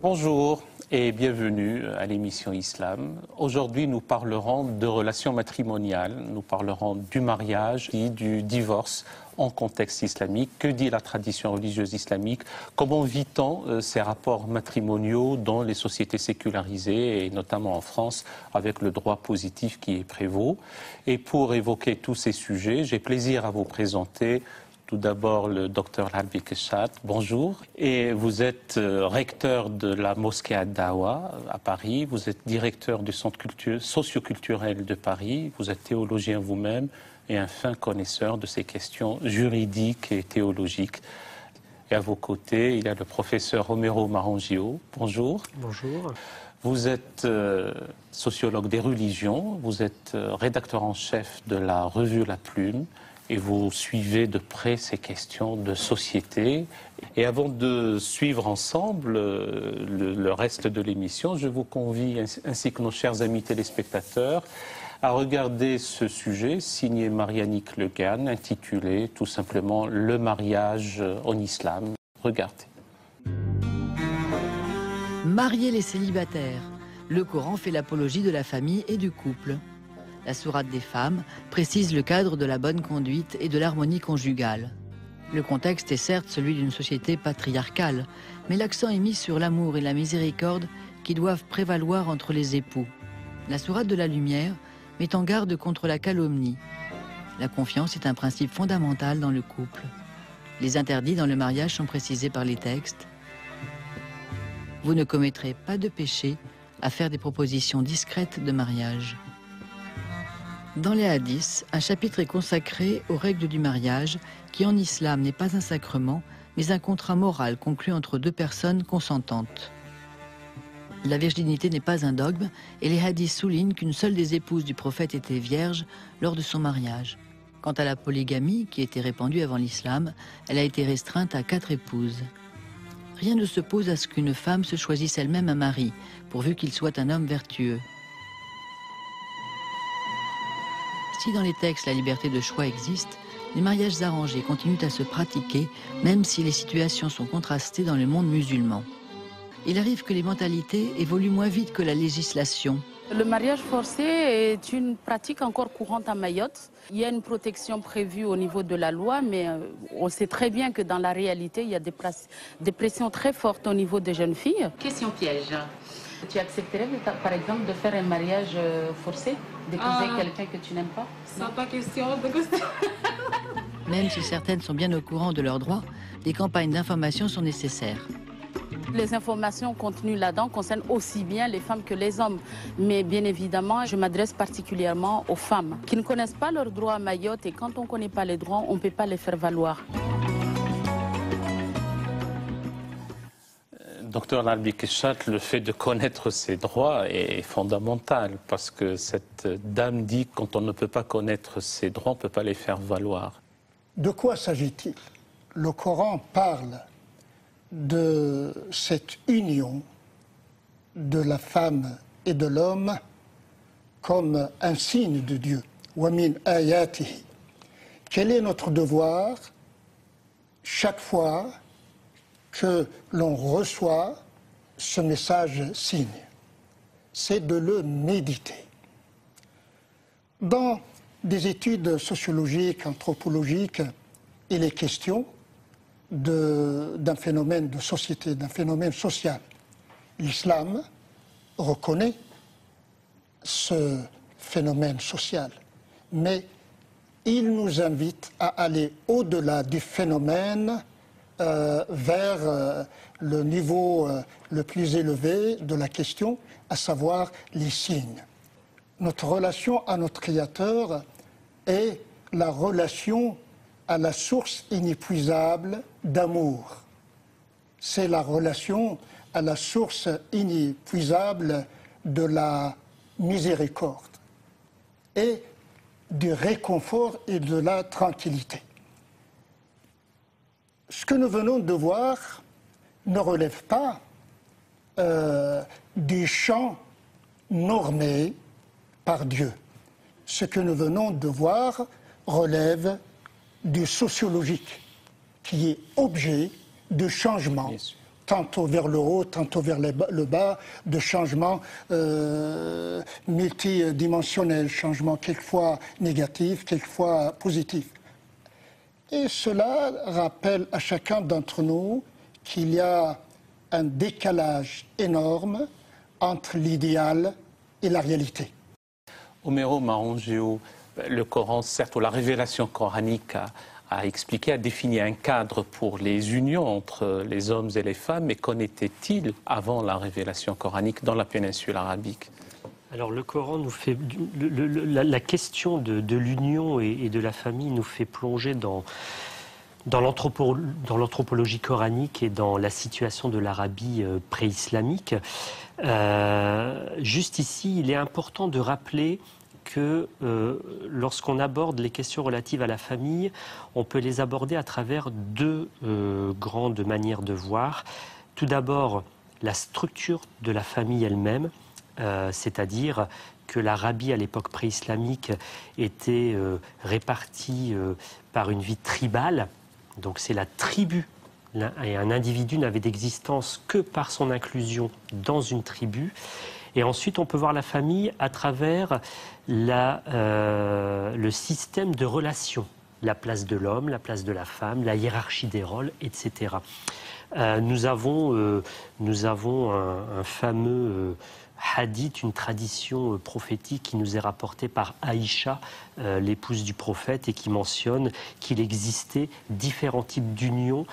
Bonjour et bienvenue à l'émission Islam. Aujourd'hui, nous parlerons de relations matrimoniales, nous parlerons du mariage et du divorce en contexte islamique. Que dit la tradition religieuse islamique? Comment vit-on ces rapports matrimoniaux dans les sociétés sécularisées et notamment en France avec le droit positif qui est prévaut? Et pour évoquer tous ces sujets, j'ai plaisir à vous présenter tout d'abord le docteur Larbi Keshat, bonjour. Et vous êtes recteur de la mosquée Ad-Dawa à Paris, vous êtes directeur du centre socioculturel de Paris, vous êtes théologien vous-même et un fin connaisseur de ces questions juridiques et théologiques. Et à vos côtés, il y a le professeur Romero Marangio, bonjour. Bonjour. Vous êtes sociologue des religions, vous êtes rédacteur en chef de la revue La Plume, et vous suivez de près ces questions de société. Et avant de suivre ensemble le reste de l'émission, je vous convie, ainsi que nos chers amis téléspectateurs, à regarder ce sujet signé Marie-Annick Le Guen, intitulé tout simplement « Le mariage en islam ». Regardez. Marier les célibataires. Le Coran fait l'apologie de la famille et du couple. La sourate des femmes précise le cadre de la bonne conduite et de l'harmonie conjugale. Le contexte est certes celui d'une société patriarcale, mais l'accent est mis sur l'amour et la miséricorde qui doivent prévaloir entre les époux. La sourate de la lumière met en garde contre la calomnie. La confiance est un principe fondamental dans le couple. Les interdits dans le mariage sont précisés par les textes. Vous ne commettrez pas de péché à faire des propositions discrètes de mariage. Dans les hadiths, un chapitre est consacré aux règles du mariage, qui en islam n'est pas un sacrement, mais un contrat moral conclu entre deux personnes consentantes. La virginité n'est pas un dogme, et les hadiths soulignent qu'une seule des épouses du prophète était vierge lors de son mariage. Quant à la polygamie, qui était répandue avant l'islam, elle a été restreinte à 4 épouses. Rien ne se pose à ce qu'une femme se choisisse elle-même un mari, pourvu qu'il soit un homme vertueux. Si dans les textes la liberté de choix existe, les mariages arrangés continuent à se pratiquer, même si les situations sont contrastées dans le monde musulman. Il arrive que les mentalités évoluent moins vite que la législation. Le mariage forcé est une pratique encore courante à Mayotte. Il y a une protection prévue au niveau de la loi, mais on sait très bien que dans la réalité, il y a des pressions très fortes au niveau des jeunes filles. Question piège. Tu accepterais, par exemple, de faire un mariage forcé, d'épouser quelqu'un que tu n'aimes pas? C'est pas question. Même si certaines sont bien au courant de leurs droits, des campagnes d'information sont nécessaires. Les informations contenues là-dedans concernent aussi bien les femmes que les hommes. Mais bien évidemment, je m'adresse particulièrement aux femmes qui ne connaissent pas leurs droits à Mayotte, et quand on ne connaît pas les droits, on ne peut pas les faire valoir. Docteur Larbi Keshat, le fait de connaître ses droits est fondamental parce que cette dame dit que quand on ne peut pas connaître ses droits, on ne peut pas les faire valoir. De quoi s'agit-il? Le Coran parle de cette union de la femme et de l'homme comme un signe de Dieu. Wa min ayatihi. Quel est notre devoir chaque fois que l'on reçoit ce message signe? C'est de le méditer. Dans des études sociologiques, anthropologiques, il est question d'un phénomène de société, d'un phénomène social. L'islam reconnaît ce phénomène social, mais il nous invite à aller au-delà du phénomène vers le niveau le plus élevé de la question, à savoir les signes. Notre relation à notre Créateur est la relation à la source inépuisable d'amour. C'est la relation à la source inépuisable de la miséricorde et du réconfort et de la tranquillité. Ce que nous venons de voir ne relève pas du champ normé par Dieu. Ce que nous venons de voir relève du sociologique, qui est objet de changement, tantôt vers le haut, tantôt vers le bas, de changements multidimensionnels, changements quelquefois négatifs, quelquefois positifs. Et cela rappelle à chacun d'entre nous qu'il y a un décalage énorme entre l'idéal et la réalité. Homero Marongeo, le Coran, certes, ou la révélation coranique a expliqué, a défini un cadre pour les unions entre les hommes et les femmes, mais qu'en était-il avant la révélation coranique dans la péninsule arabique? Alors le Coran nous fait... la question de l'union et de la famille nous fait plonger dans l'anthropologie coranique et dans la situation de l'Arabie pré-islamique. Juste ici, il est important de rappeler que lorsqu'on aborde les questions relatives à la famille, on peut les aborder à travers deux grandes manières de voir. Tout d'abord, la structure de la famille elle-même, c'est-à-dire que l'Arabie à l'époque pré-islamique était répartie par une vie tribale. Donc c'est la tribu, et un individu n'avait d'existence que par son inclusion dans une tribu. Et ensuite, on peut voir la famille à travers le système de relations, la place de l'homme, la place de la femme, la hiérarchie des rôles, etc. Nous avons un fameux hadith, une tradition prophétique qui nous est rapportée par Aïcha, l'épouse du prophète, et qui mentionne qu'il existait différents types d'unions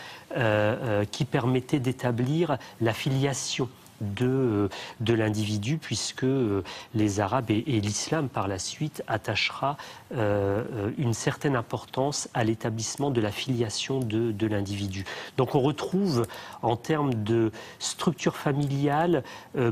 qui permettaient d'établir la filiation de l'individu, puisque les Arabes et l'islam par la suite attachera une certaine importance à l'établissement de la filiation de l'individu. Donc on retrouve en termes de structure familiale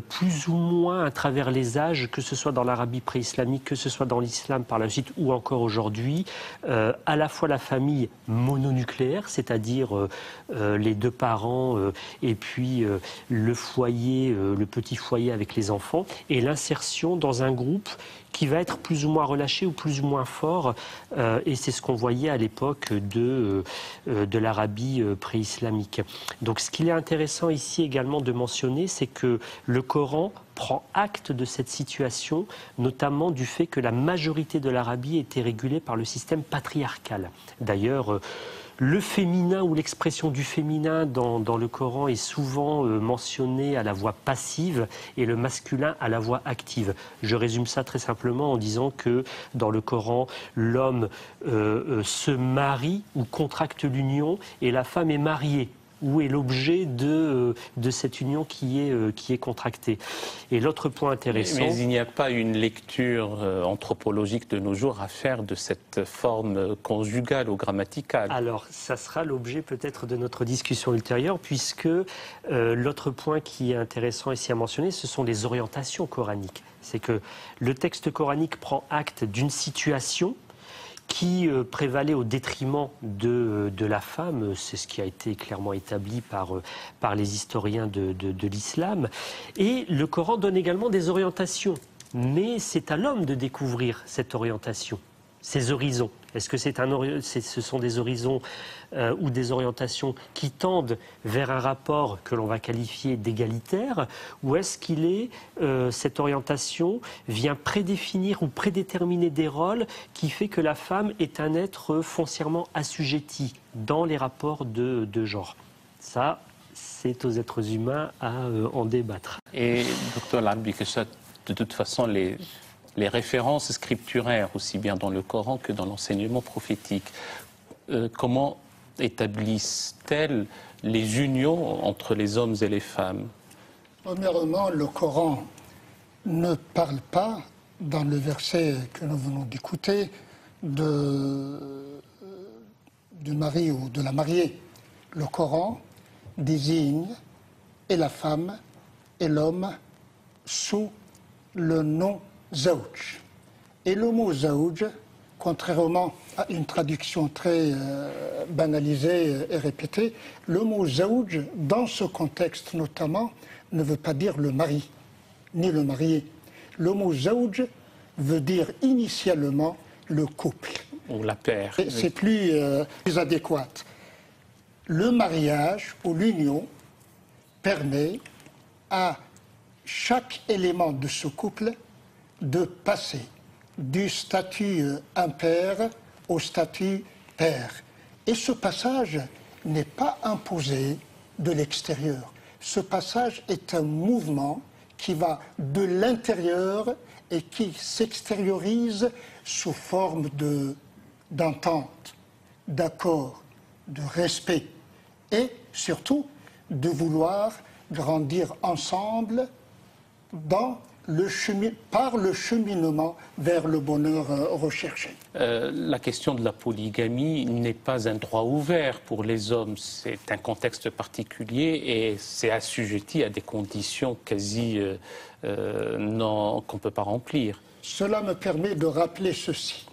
plus ou moins à travers les âges, que ce soit dans l'Arabie pré-islamique, que ce soit dans l'islam par la suite ou encore aujourd'hui, à la fois la famille mononucléaire, c'est-à-dire les deux parents et puis le foyer, le petit foyer avec les enfants, et l'insertion dans un groupe qui va être plus ou moins relâché ou plus ou moins fort, et c'est ce qu'on voyait à l'époque de l'Arabie pré-islamique. Donc ce qu'il est intéressant ici également de mentionner, c'est que le Coran prend acte de cette situation, notamment du fait que la majorité de l'Arabie était régulée par le système patriarcal. D'ailleurs, le féminin ou l'expression du féminin dans le Coran est souvent mentionné à la voix passive et le masculin à la voix active. Je résume ça très simplement en disant que dans le Coran, l'homme se marie ou contracte l'union et la femme est mariée. Où est l'objet de cette union qui est contractée. Et l'autre point intéressant... Mais il n'y a pas une lecture anthropologique de nos jours à faire de cette forme conjugale ou grammaticale. Alors, ça sera l'objet peut-être de notre discussion ultérieure, puisque l'autre point qui est intéressant ici à mentionner, ce sont les orientations coraniques. C'est que le texte coranique prend acte d'une situation qui prévalait au détriment de la femme. C'est ce qui a été clairement établi par les historiens de l'islam. Et le Coran donne également des orientations. Mais c'est à l'homme de découvrir cette orientation, ces horizons. Est-ce que ce sont des horizons ou des orientations qui tendent vers un rapport que l'on va qualifier d'égalitaire, ou est-ce cette orientation vient prédéfinir ou prédéterminer des rôles qui fait que la femme est un être foncièrement assujetti dans les rapports de genre? Ça, c'est aux êtres humains à en débattre. Et docteur Larbi, de toute façon, les références scripturaires, aussi bien dans le Coran que dans l'enseignement prophétique, comment établissent-elles les unions entre les hommes et les femmes? Premièrement, le Coran ne parle pas, dans le verset que nous venons d'écouter, du mari ou de la mariée. Le Coran désigne et la femme et l'homme sous le nom zawj. Et le mot zawj, contrairement à une traduction très banalisée et répétée, le mot zawj, dans ce contexte notamment, ne veut pas dire le mari, ni le marié. Le mot zawj veut dire initialement le couple. Ou la paire. C'est plus adéquat. Le mariage ou l'union permet à chaque élément de ce couple de passer du statut impair au statut pair. Et ce passage n'est pas imposé de l'extérieur. Ce passage est un mouvement qui va de l'intérieur et qui s'extériorise sous forme d'entente, d'accord, de respect et surtout de vouloir grandir ensemble par le cheminement vers le bonheur recherché. La question de la polygamie n'est pas un droit ouvert pour les hommes. C'est un contexte particulier et c'est assujetti à des conditions quasi qu'on ne peut pas remplir. Cela me permet de rappeler ceci.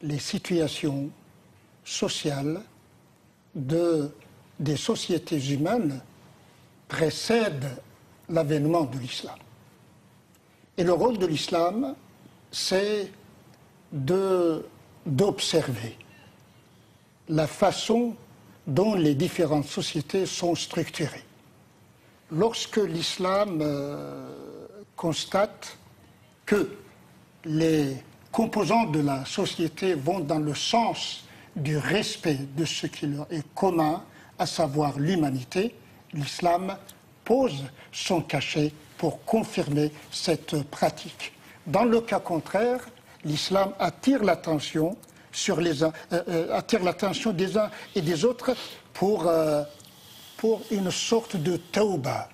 Les situations sociales des sociétés humaines précèdent l'avènement de l'islam. Et le rôle de l'islam, c'est d'observer la façon dont les différentes sociétés sont structurées. Lorsque l'islam constate que les composants de la société vont dans le sens du respect de ce qui leur est commun, à savoir l'humanité, l'islam pose son cachet pour confirmer cette pratique. Dans le cas contraire, l'islam attire l'attention des uns et des autres pour une sorte de tauba,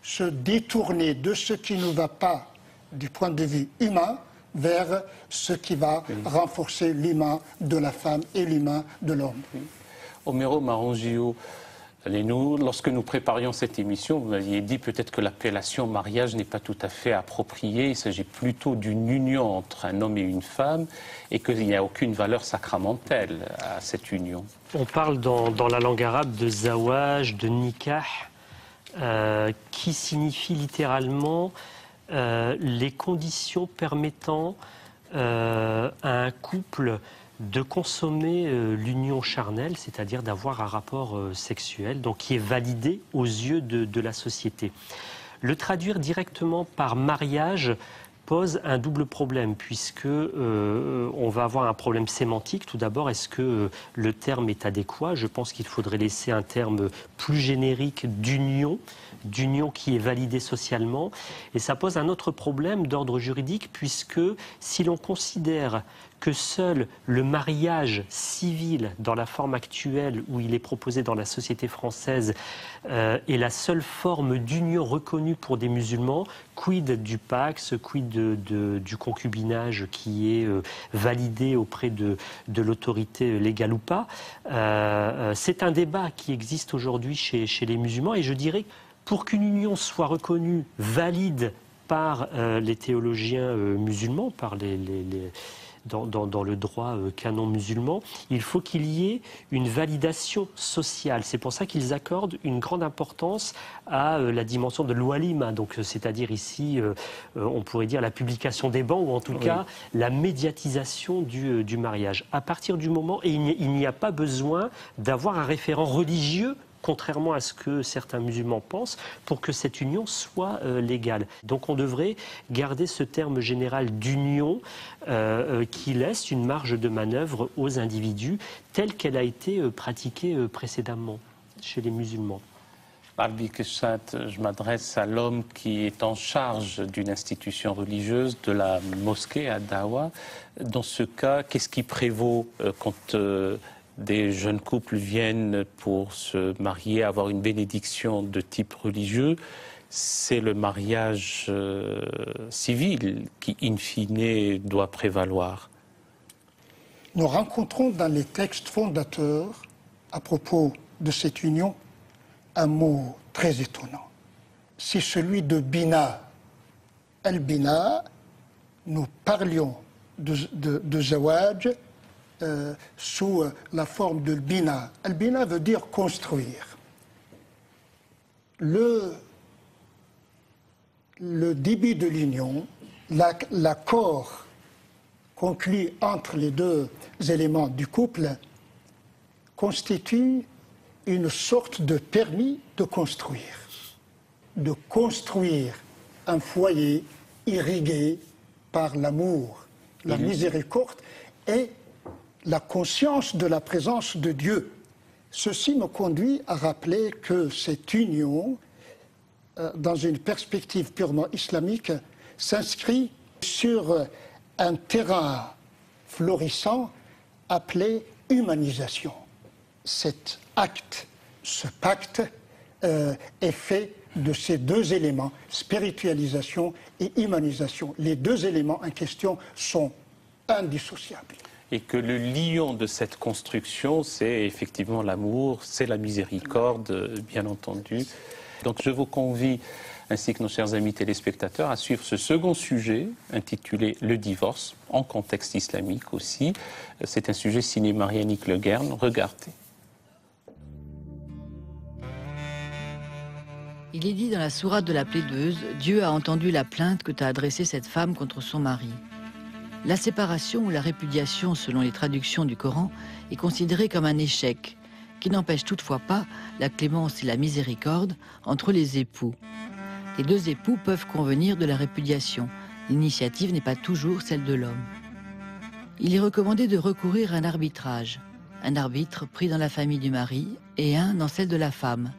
se détourner de ce qui ne va pas du point de vue humain vers ce qui va renforcer l'humain de la femme et l'humain de l'homme. Homero Marongio, lorsque nous préparions cette émission, vous m'aviez dit peut-être que l'appellation mariage n'est pas tout à fait appropriée. Il s'agit plutôt d'une union entre un homme et une femme et qu'il n'y a aucune valeur sacramentelle à cette union. On parle dans la langue arabe de zawaj, de nikah, qui signifie littéralement les conditions permettant à un couple de consommer l'union charnelle, c'est-à-dire d'avoir un rapport sexuel, donc qui est validé aux yeux de la société. Le traduire directement par mariage pose un double problème, puisque on va avoir un problème sémantique. Tout d'abord, est-ce que le terme est adéquat? Je pense qu'il faudrait laisser un terme plus générique d'union qui est validée socialement. Et ça pose un autre problème d'ordre juridique, puisque si l'on considère que seul le mariage civil, dans la forme actuelle où il est proposé dans la société française, est la seule forme d'union reconnue pour des musulmans, quid du pax, quid du concubinage qui est validé auprès de l'autorité légale ou pas. C'est un débat qui existe aujourd'hui chez les musulmans, et je dirais, pour qu'une union soit reconnue valide par les théologiens musulmans, par dans le droit canon musulman, il faut qu'il y ait une validation sociale. C'est pour ça qu'ils accordent une grande importance à la dimension de l'oualima, donc c'est-à-dire ici, on pourrait dire la publication des bans, ou en tout cas la médiatisation du mariage. À partir du moment, et il n'y a pas besoin d'avoir un référent religieux, contrairement à ce que certains musulmans pensent, pour que cette union soit légale. Donc on devrait garder ce terme général d'union qui laisse une marge de manœuvre aux individus telle qu'elle a été pratiquée précédemment chez les musulmans. Albi Keshat, je m'adresse à l'homme qui est en charge d'une institution religieuse, de la mosquée à Dawa. Dans ce cas, qu'est-ce qui prévaut quand des jeunes couples viennent pour se marier, avoir une bénédiction de type religieux? C'est le mariage civil qui, in fine, doit prévaloir. Nous rencontrons dans les textes fondateurs, à propos de cette union, un mot très étonnant. C'est celui de Bina. Al-Bina, nous parlions de Zawaj sous la forme de Bina. Al-Bina veut dire construire. Le début de l'union, l'accord conclu entre les deux éléments du couple constitue une sorte de permis de construire un foyer irrigué par l'amour, la miséricorde et la conscience de la présence de Dieu. Ceci me conduit à rappeler que cette union, dans une perspective purement islamique, s'inscrit sur un terrain florissant appelé humanisation. Cet acte, ce pacte, est fait de ces deux éléments, spiritualisation et humanisation. Les deux éléments en question sont indissociables. Et que le lion de cette construction, c'est effectivement l'amour, c'est la miséricorde, bien entendu. Donc je vous convie, ainsi que nos chers amis téléspectateurs, à suivre ce second sujet intitulé « Le divorce », en contexte islamique aussi. C'est un sujet signé Marie-Annick Le Guern. Regardez. Il est dit dans la sourate de la plaideuse, Dieu a entendu la plainte que t'a adressée cette femme contre son mari. La séparation ou la répudiation, selon les traductions du Coran, est considérée comme un échec, qui n'empêche toutefois pas la clémence et la miséricorde entre les époux. Les deux époux peuvent convenir de la répudiation. L'initiative n'est pas toujours celle de l'homme. Il est recommandé de recourir à un arbitrage, un arbitre pris dans la famille du mari et un dans celle de la femme.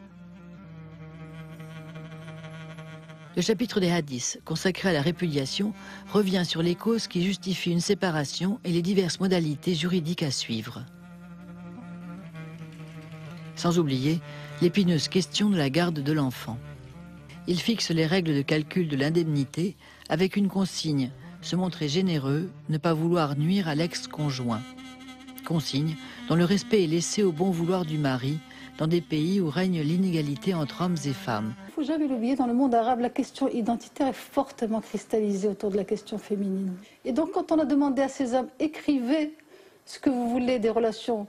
Le chapitre des hadiths, consacré à la répudiation, revient sur les causes qui justifient une séparation et les diverses modalités juridiques à suivre. Sans oublier l'épineuse question de la garde de l'enfant. Il fixe les règles de calcul de l'indemnité avec une consigne, se montrer généreux, ne pas vouloir nuire à l'ex-conjoint. Consigne dont le respect est laissé au bon vouloir du mari, dans des pays où règne l'inégalité entre hommes et femmes. Il ne faut jamais l'oublier, dans le monde arabe, la question identitaire est fortement cristallisée autour de la question féminine. Et donc quand on a demandé à ces hommes, écrivez ce que vous voulez des relations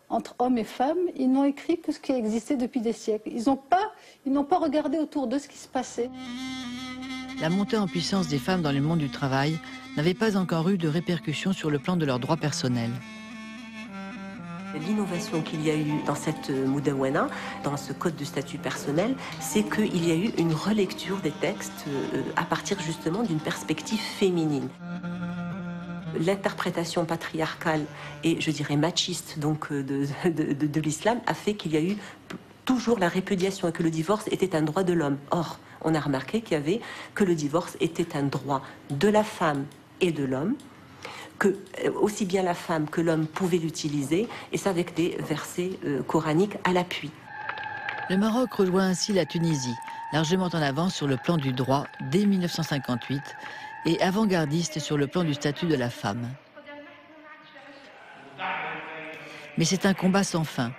entre hommes et femmes, ils n'ont écrit que ce qui a existé depuis des siècles. Ils n'ont pas regardé autour d'eux ce qui se passait. La montée en puissance des femmes dans le monde du travail n'avait pas encore eu de répercussions sur le plan de leurs droits personnels. L'innovation qu'il y a eu dans cette Mudawana, dans ce code de statut personnel, c'est qu'il y a eu une relecture des textes à partir justement d'une perspective féminine. L'interprétation patriarcale et, je dirais, machiste donc, de l'islam a fait qu'il y a eu toujours la répudiation et que le divorce était un droit de l'homme. Or, on a remarqué que le divorce était un droit de la femme et de l'homme, que aussi bien la femme que l'homme pouvaient l'utiliser, et ça avec des versets coraniques à l'appui. Le Maroc rejoint ainsi la Tunisie, largement en avance sur le plan du droit dès 1958 et avant-gardiste sur le plan du statut de la femme. Mais c'est un combat sans fin.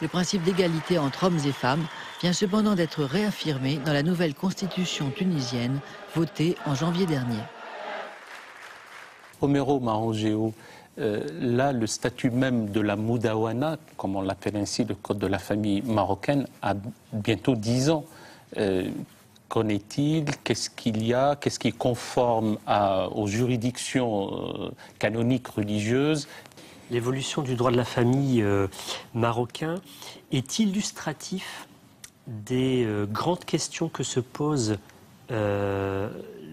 Le principe d'égalité entre hommes et femmes vient cependant d'être réaffirmé dans la nouvelle constitution tunisienne votée en janvier dernier. Homero Marangéo, là, le statut même de la Mudawana, comme on l'appelle ainsi, le code de la famille marocaine, a bientôt 10 ans. Qu'en est-il? Qu'est-ce qu'il y a? Qu'est-ce qui est conforme aux juridictions canoniques religieuses? L'évolution du droit de la famille marocain est illustratif des grandes questions que se posent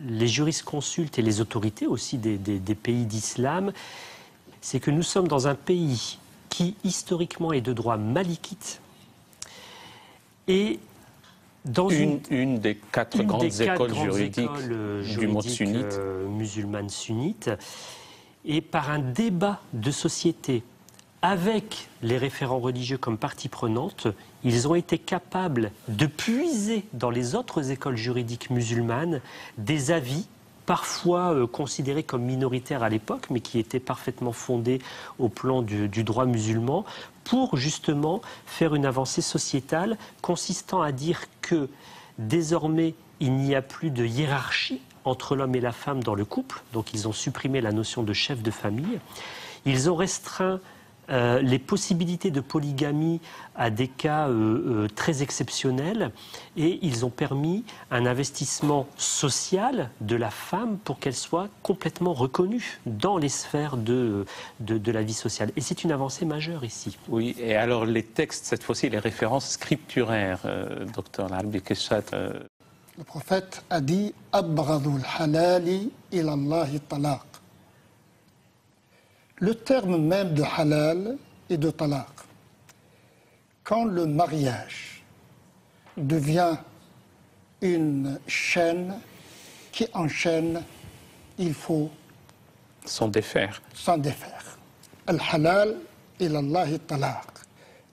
les jurisconsultes et les autorités aussi des pays d'islam. C'est que nous sommes dans un pays qui historiquement est de droit malikite et dans une des quatre grandes écoles juridiques du monde sunnite, musulmane sunnite, et par un débat de société avec les référents religieux comme partie prenante, ils ont été capables de puiser dans les autres écoles juridiques musulmanes des avis parfois considérés comme minoritaires à l'époque, mais qui étaient parfaitement fondés au plan du droit musulman, pour justement faire une avancée sociétale consistant à dire que désormais il n'y a plus de hiérarchie entre l'homme et la femme dans le couple, donc ils ont supprimé la notion de chef de famille, ils ont restreint les possibilités de polygamie à des cas très exceptionnels et ils ont permis un investissement social de la femme pour qu'elle soit complètement reconnue dans les sphères de la vie sociale. Et c'est une avancée majeure ici. Oui, et alors les textes, cette fois-ci, les références scripturaires, docteur Al-Arbi Keshat. Le prophète a dit « Abghadul halali ilallahi talaq ». Le terme même de halal et de talaq, quand le mariage devient une chaîne qui enchaîne, il faut s'en défaire. Al-halal ilallahi talaq.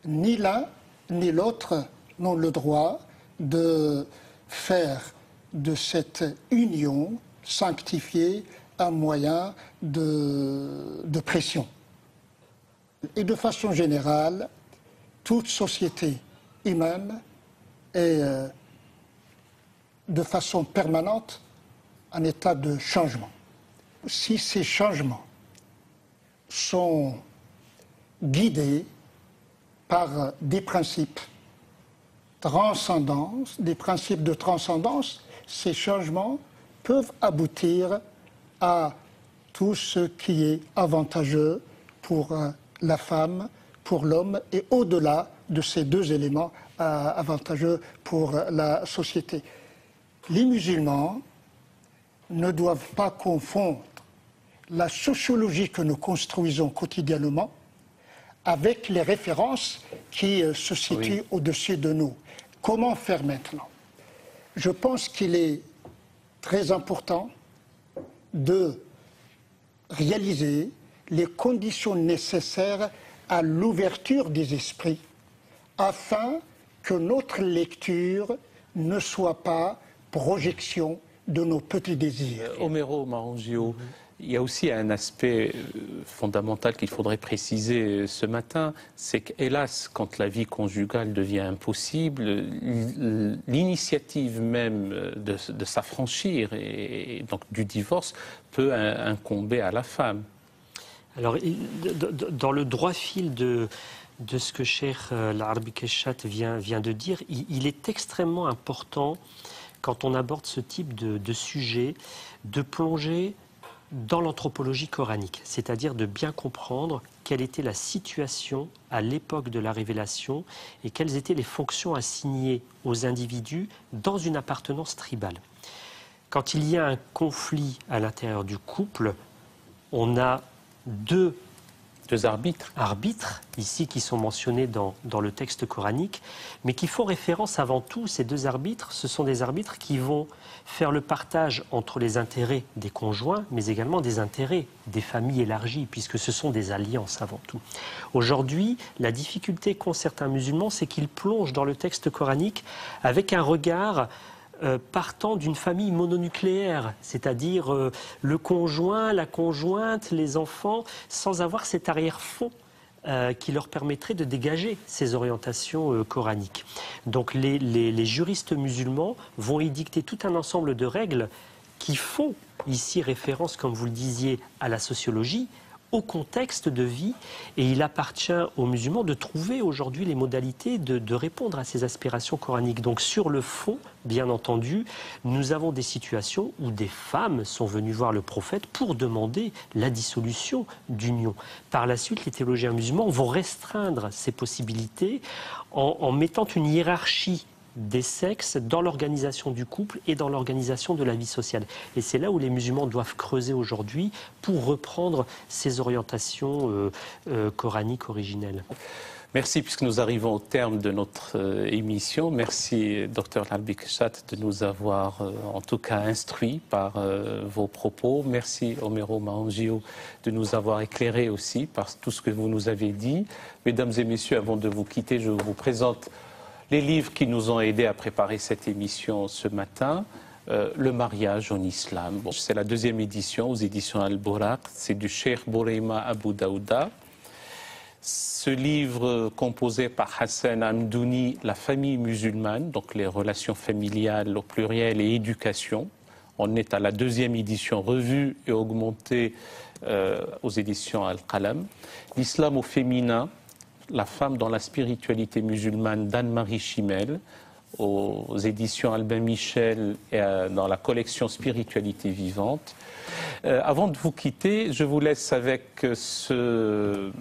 Ni l'un ni l'autre n'ont le droit de faire de cette union sanctifiée un moyen de pression. Et de façon générale, toute société humaine est de façon permanente en état de changement. Si ces changements sont guidés par des principes des principes de transcendance, ces changements peuvent aboutir à tout ce qui est avantageux pour la femme, pour l'homme et au-delà de ces deux éléments avantageux pour la société. Les musulmans ne doivent pas confondre la sociologie que nous construisons quotidiennement avec les références qui se situent au-dessus de nous. Comment faire maintenant? Je pense qu'il est très important de réaliser les conditions nécessaires à l'ouverture des esprits afin que notre lecture ne soit pas projection de nos petits désirs. Omero Marangio, il y a aussi un aspect fondamental qu'il faudrait préciser ce matin, c'est qu'hélas, quand la vie conjugale devient impossible, l'initiative même de s'affranchir et donc du divorce peut incomber à la femme. Alors, dans le droit fil de ce que Cheikh Al-Arbi Keshat vient de dire, il est extrêmement important, quand on aborde ce type de sujet, de plonger dans l'anthropologie coranique, c'est-à-dire de bien comprendre quelle était la situation à l'époque de la révélation et quelles étaient les fonctions assignées aux individus dans une appartenance tribale. Quand il y a un conflit à l'intérieur du couple, on a deux arbitres ici qui sont mentionnés dans le texte coranique, mais qui font référence avant tout, ces deux arbitres, ce sont des arbitres qui vont faire le partage entre les intérêts des conjoints, mais également des intérêts des familles élargies, puisque ce sont des alliances avant tout. Aujourd'hui, la difficulté qu'ont certains musulmans, c'est qu'ils plongent dans le texte coranique avec un regard partant d'une famille mononucléaire, c'est-à-dire le conjoint, la conjointe, les enfants, sans avoir cet arrière-fond qui leur permettrait de dégager ces orientations coraniques. Donc les juristes musulmans vont édicter tout un ensemble de règles qui font ici référence, comme vous le disiez, à la sociologie, au contexte de vie, et il appartient aux musulmans de trouver aujourd'hui les modalités de répondre à ces aspirations coraniques. Donc sur le fond, bien entendu, nous avons des situations où des femmes sont venues voir le prophète pour demander la dissolution d'union. Par la suite, les théologiens musulmans vont restreindre ces possibilités en mettant une hiérarchie des sexes dans l'organisation du couple et dans l'organisation de la vie sociale. Et c'est là où les musulmans doivent creuser aujourd'hui pour reprendre ces orientations coraniques originelles. Merci, puisque nous arrivons au terme de notre émission. Merci, Dr Al-Arbi Keshat, de nous avoir en tout cas instruits par vos propos. Merci, Omero Marangio, de nous avoir éclairés aussi par tout ce que vous nous avez dit. Mesdames et messieurs, avant de vous quitter, je vous présente les livres qui nous ont aidés à préparer cette émission ce matin. Le mariage en islam. Bon, c'est la deuxième édition aux éditions Al-Buraq. C'est du Cheikh Bourema Abou Daouda. Ce livre composé par Hassan Hamdouni, La famille musulmane, donc les relations familiales au pluriel et éducation. On est à la 2e édition revue et augmentée aux éditions Al-Qalam. L'islam au féminin, la femme dans la spiritualité musulmane d'Anne-Marie Chimel, aux éditions Albin Michel et dans la collection Spiritualité vivante. Avant de vous quitter, je vous laisse avec ce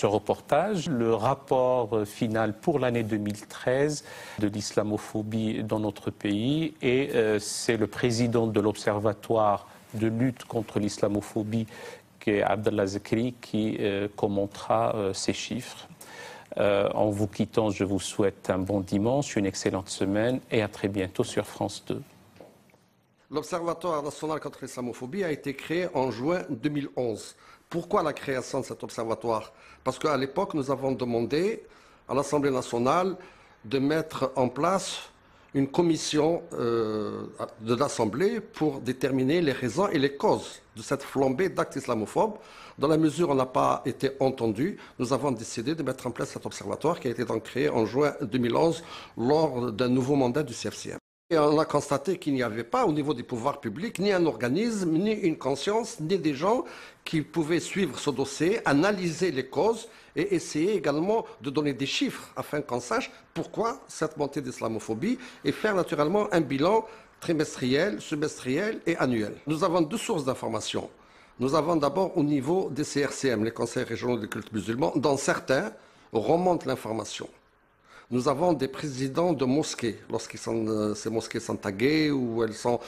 reportage, le rapport final pour l'année 2013 de l'islamophobie dans notre pays. Et c'est le président de l'Observatoire de lutte contre l'islamophobie, qui est Abdallah Zekri, qui commentera ces chiffres. En vous quittant, je vous souhaite un bon dimanche, une excellente semaine et à très bientôt sur France 2. L'Observatoire national contre l'islamophobie a été créé en juin 2011. Pourquoi la création de cet observatoire? Parce qu'à l'époque, nous avons demandé à l'Assemblée nationale de mettre en place une commission de l'Assemblée pour déterminer les raisons et les causes de cette flambée d'actes islamophobes. Dans la mesure où on n'a pas été entendu, nous avons décidé de mettre en place cet observatoire qui a été donc créé en juin 2011 lors d'un nouveau mandat du CFCM. Et on a constaté qu'il n'y avait pas au niveau des pouvoirs publics ni un organisme, ni une conscience, ni des gens qui pouvaient suivre ce dossier, analyser les causes et essayer également de donner des chiffres afin qu'on sache pourquoi cette montée d'islamophobie et faire naturellement un bilan trimestriel, semestriel et annuel. Nous avons 2 sources d'information. Nous avons d'abord au niveau des CRCM, les conseils régionaux des cultes musulmans, dont certains remontent l'information. Nous avons des présidents de mosquées, lorsque ces mosquées sont taguées ou elles sont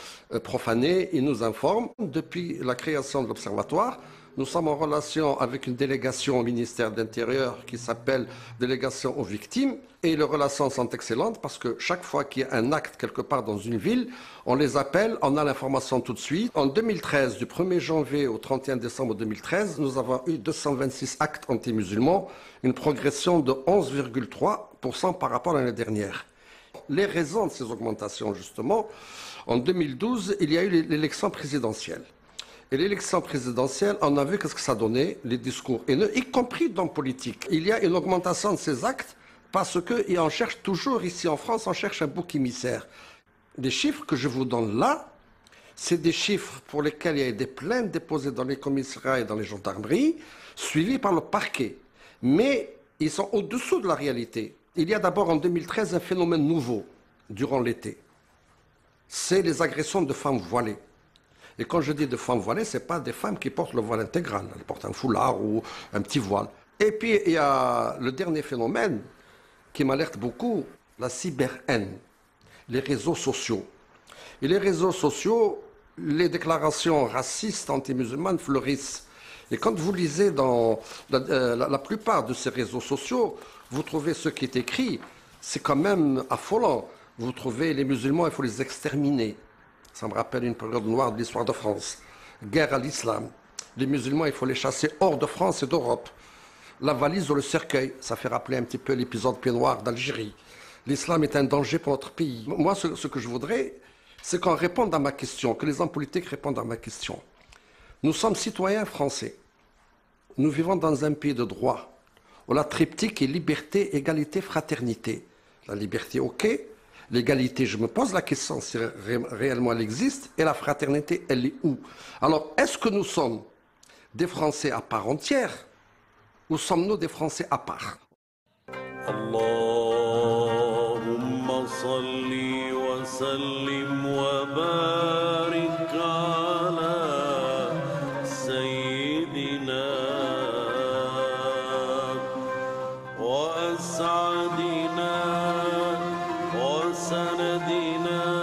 profanées, ils nous informent. Depuis la création de l'Observatoire, nous sommes en relation avec une délégation au ministère de l'Intérieur qui s'appelle Délégation aux victimes. Et les relations sont excellentes parce que chaque fois qu'il y a un acte quelque part dans une ville, on les appelle, on a l'information tout de suite. En 2013, du 1er janvier au 31 décembre 2013, nous avons eu 226 actes anti-musulmans, une progression de 11,3% par rapport à l'année dernière. Les raisons de ces augmentations, justement, en 2012, il y a eu l'élection présidentielle. Et l'élection présidentielle, on a vu qu'est-ce que ça donnait, les discours haineux, y compris dans le politique. Il y a une augmentation de ces actes parce qu'on cherche toujours, ici en France, on cherche un bouc émissaire. Les chiffres que je vous donne là, c'est des chiffres pour lesquels il y a des plaintes déposées dans les commissariats et dans les gendarmeries, suivies par le parquet. Mais ils sont au-dessous de la réalité. Il y a d'abord en 2013 un phénomène nouveau durant l'été. C'est les agressions de femmes voilées. Et quand je dis de femmes voilées, ce n'est pas des femmes qui portent le voile intégral. Elles portent un foulard ou un petit voile. Et puis, il y a le dernier phénomène qui m'alerte beaucoup, la cyber-haine, les réseaux sociaux. Et les réseaux sociaux, les déclarations racistes anti-musulmanes fleurissent. Et quand vous lisez dans la plupart de ces réseaux sociaux, vous trouvez ce qui est écrit, c'est quand même affolant. Vous trouvez les musulmans, il faut les exterminer. Ça me rappelle une période noire de l'histoire de France. Guerre à l'islam. Les musulmans, il faut les chasser hors de France et d'Europe. La valise ou le cercueil, ça fait rappeler un petit peu l'épisode Pied Noir d'Algérie. L'islam est un danger pour notre pays. Moi, ce que je voudrais, c'est qu'on réponde à ma question, que les hommes politiques répondent à ma question. Nous sommes citoyens français. Nous vivons dans un pays de droit, où la triptyque est liberté, égalité, fraternité. La liberté, ok. L'égalité, je me pose la question si réellement elle existe. Et la fraternité, elle est où? Alors, est-ce que nous sommes des Français à part entière ou sommes-nous des Français à part? Allahumma salli wa sallim wa barik ala sayyidina wa as'adina wa sanadina